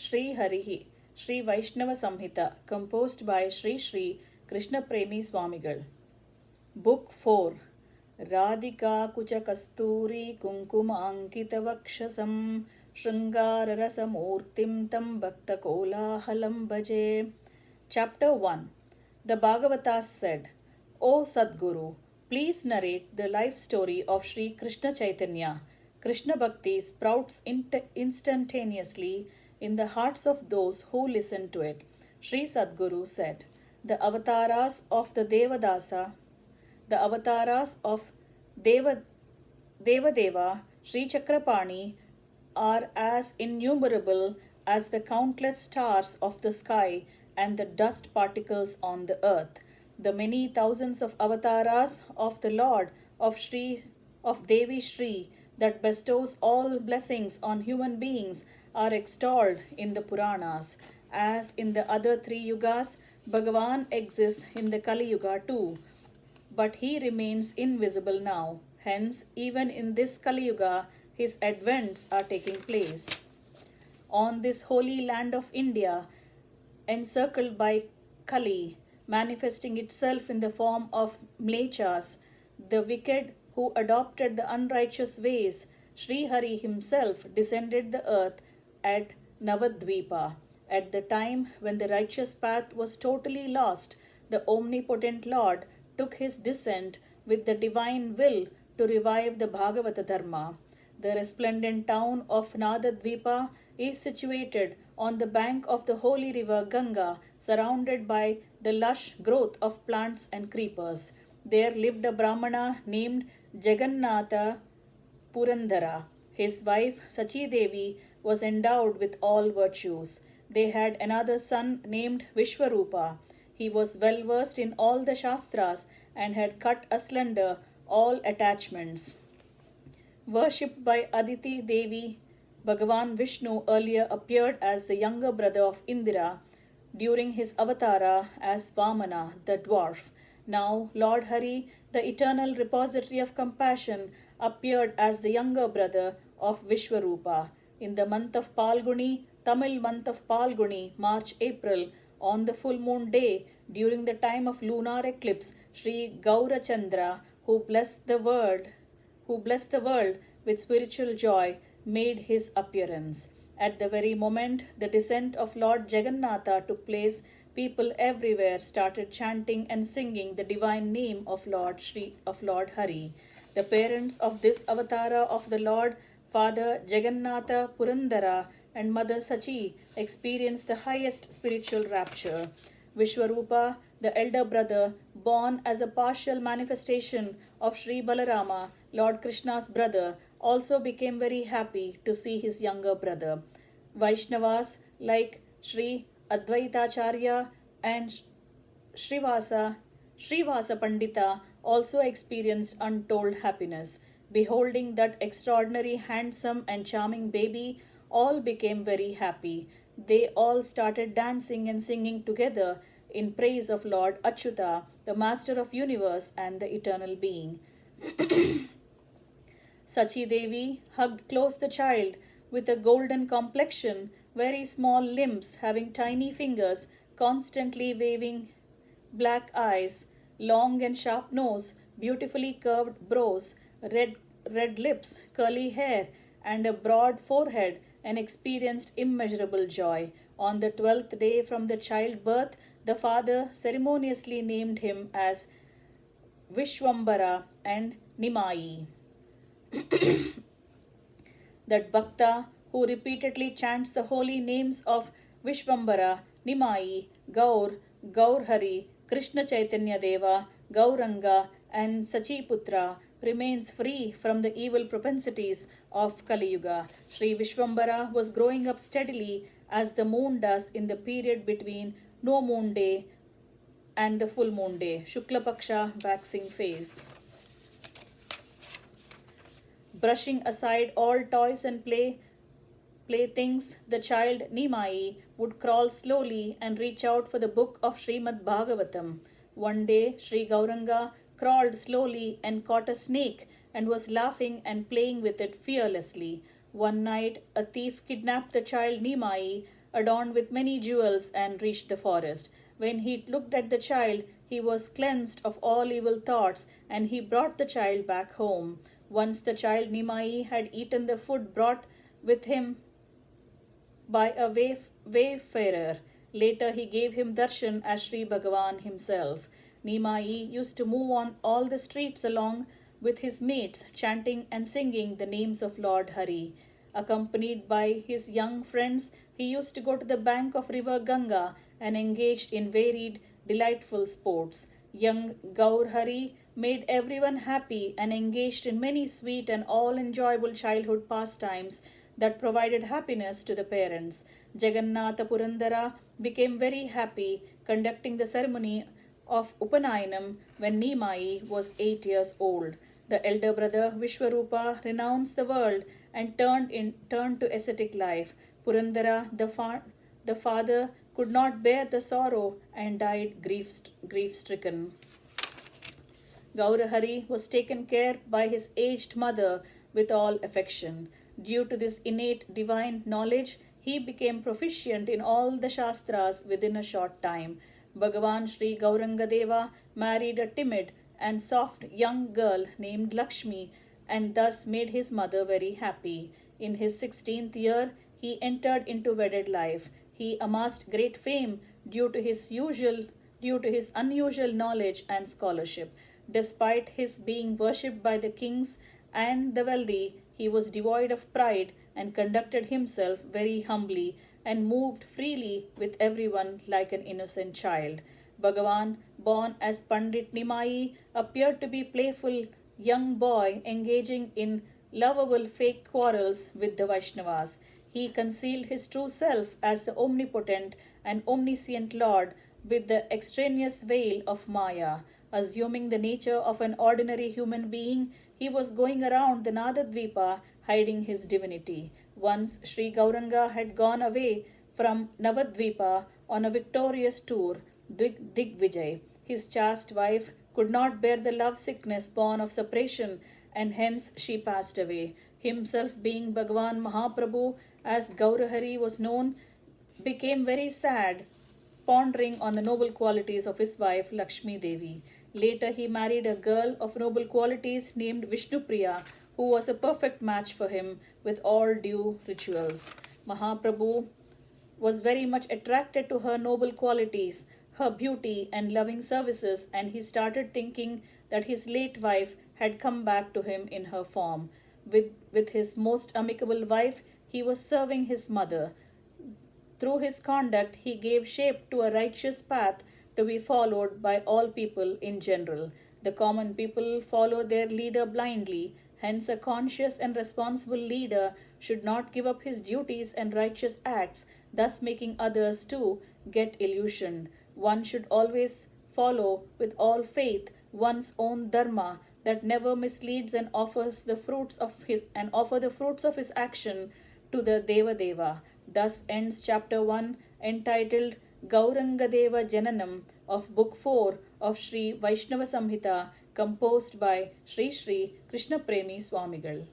Shri Harihi, Shri Vaishnava Samhita, composed by Shri Krishna Premi Swamigal. Book 4. Radhika Kucha Kasturi Kunkuma Ankita Vakshasam Shringar Rasamurtim Tam Bhakta Kolahalam Bhaje. Chapter 1. The Bhagavatas said, O Sadguru, please narrate the life story of Shri Krishna Chaitanya. Krishna Bhakti sprouts instantaneously in the hearts of those who listen to it. Shri Sadguru said, The avatars of Devadeva, Devadeva, Sri Chakrapani, are as innumerable as the countless stars of the sky and the dust particles on the earth. The many thousands of avatars of the Lord of Devi Shri that bestows all blessings on human beings are extolled in the Puranas. As in the other three yugas, Bhagavan exists in the Kali Yuga too, but he remains invisible now. Hence, even in this Kali Yuga, his advents are taking place. On this holy land of India, encircled by Kali, manifesting itself in the form of mlechas, the wicked who adopted the unrighteous ways, Sri Hari himself descended the earth at Navadvipa. At the time when the righteous path was totally lost, the omnipotent Lord took his descent with the divine will to revive the Bhagavata Dharma. The resplendent town of Nadadvipa is situated on the bank of the holy river Ganga, surrounded by the lush growth of plants and creepers. There lived a Brahmana named Jagannatha Purandara. His wife Sachi Devi was endowed with all virtues. They had another son named Vishwarupa. He was well versed in all the Shastras and had cut asunder all attachments. Worshipped by Aditi Devi, Bhagavan Vishnu earlier appeared as the younger brother of Indira during his avatara as Vamana, the dwarf. Now, Lord Hari, the eternal repository of compassion, appeared as the younger brother of Vishwarupa. In the month of Palguni, Tamil month of Palguni, March-April, on the full moon day, during the time of lunar eclipse, Sri Gaurachandra, who blessed the world with spiritual joy, made his appearance. At the very moment the descent of Lord Jagannatha took place, people everywhere started chanting and singing the divine name of Lord Hari. The parents of this avatara of the Lord, Father Jagannatha Purandara and Mother Sachi, experienced the highest spiritual rapture. Vishwarupa, the elder brother, born as a partial manifestation of Sri Balarama, Lord Krishna's brother, also became very happy to see his younger brother. Vaishnavas like Sri Advaitacharya and Srivasa Pandita also experienced untold happiness. Beholding that extraordinary, handsome and charming baby, all became very happy. They all started dancing and singing together in praise of Lord Achyuta, the Master of Universe and the Eternal Being. Sachi Devi hugged close the child with a golden complexion, very small limbs having tiny fingers, constantly waving black eyes, long and sharp nose, beautifully curved brows, red lips, curly hair, and a broad forehead, and experienced immeasurable joy. On the 12th day from the childbirth, the father ceremoniously named him as Vishwambara and Nimai. That Bhakta who repeatedly chants the holy names of Vishwambara, Nimai, Gaurhari, Krishna Chaitanya Deva, Gauranga, and Sachiputra remains free from the evil propensities of Kali Yuga. Sri Vishwambara was growing up steadily as the moon does in the period between no moon day and the full moon day, Shukla Paksha waxing phase. Brushing aside all toys and playthings, the child Nimai would crawl slowly and reach out for the book of Srimad Bhagavatam. One day, Sri Gauranga crawled slowly and caught a snake and was laughing and playing with it fearlessly. One night, a thief kidnapped the child Nimai adorned with many jewels, and reached the forest. When he looked at the child, he was cleansed of all evil thoughts, and he brought the child back home. Once the child Nimai had eaten the food brought with him by a wayfarer. Later he gave him darshan as Sri Bhagavan himself. Nimai used to move on all the streets along with his mates, chanting and singing the names of Lord Hari. Accompanied by his young friends, he used to go to the bank of river Ganga and engaged in varied, delightful sports. Young Gaur Hari made everyone happy and engaged in many sweet and all enjoyable childhood pastimes that provided happiness to the parents. Jagannatha Purandara became very happy conducting the ceremony of Upanayanam when Nimai was 8 years old. The elder brother Vishwarupa renounced the world and turned to ascetic life. Purandara, the father, could not bear the sorrow and died grief stricken. Gaurahari was taken care by his aged mother with all affection. Due to this innate divine knowledge, he became proficient in all the Shastras within a short time. Bhagavan Shri Gaurangadeva married a timid and soft young girl named Lakshmi and thus made his mother very happy. In his 16th year, he entered into wedded life. He amassed great fame due to his unusual knowledge and scholarship. Despite his being worshipped by the kings and the wealthy, he was devoid of pride and conducted himself very humbly and moved freely with everyone like an innocent child. Bhagavan, born as Pandit Nimai, appeared to be playful young boy engaging in lovable fake quarrels with the Vaishnavas. He concealed his true self as the omnipotent and omniscient Lord with the extraneous veil of Maya. Assuming the nature of an ordinary human being, he was going around the Nadadvipa hiding his divinity. Once Sri Gauranga had gone away from Navadvipa on a victorious tour, Digvijay. His chaste wife could not bear the love sickness born of separation, and hence she passed away. Himself being Bhagavan Mahaprabhu, as Gaurahari was known, became very sad, pondering on the noble qualities of his wife Lakshmi Devi. Later he married a girl of noble qualities named Vishnupriya, who was a perfect match for him with all due rituals. Mahaprabhu was very much attracted to her noble qualities, her beauty and loving services, and he started thinking that his late wife had come back to him in her form. With his most amicable wife, he was serving his mother. Through his conduct, he gave shape to a righteous path to be followed by all people in general. The common people follow their leader blindly. Hence, a conscious and responsible leader should not give up his duties and righteous acts, thus making others too get illusioned. One should always follow with all faith one's own dharma that never misleads and offer the fruits of his action to the Deva. Thus ends chapter 1 entitled Gaurangadeva Jananam of Book 4 of Shri Vaishnava Samhita, composed by Shri Krishna Premi Swamigal.